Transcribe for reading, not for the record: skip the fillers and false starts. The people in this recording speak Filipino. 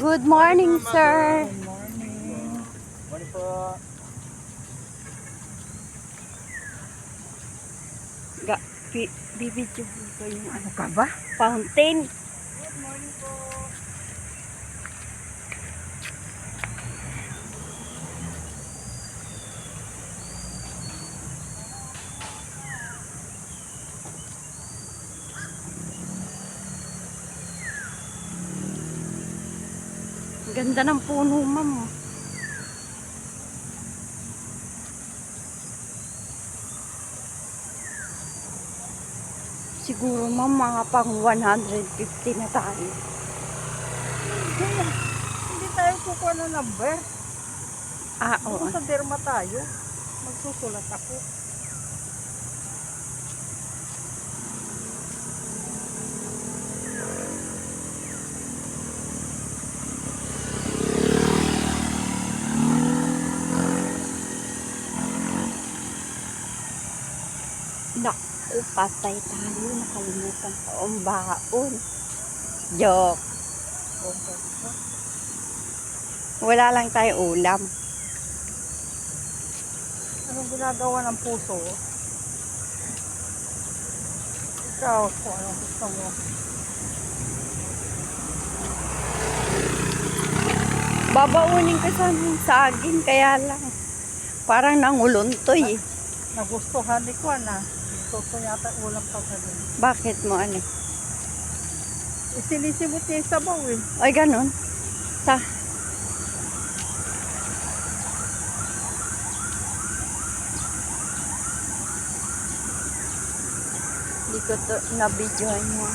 Good morning, sir. Good morning. Morning po. Ga, bibidyo ko yung Ano ka ba? fountain. Good morning po. Ganda ng puno, ma'am. Siguro, ma'am, mga pang 150 na tayo. Hindi tayo kukuha ng number. Oo. Kung sa derma tayo, magsusulat ako. Naku, patay tayo. Nakalimutan ko ang baon. Joke. Okay. Wala lang tayo ulam. Anong ginagawa ng puso? Ikaw, kung anong gusto mo. Babaunin ko sa aming saging, kaya lang. Parang nanguluntoy. Nagustuhan ni Kwan ah. Gusto yata ulam pa ka din. Bakit mo ano? Sinisimot niya yung sabaw eh. Ay, ganun. Sa Hindi ko to na-videohan mo.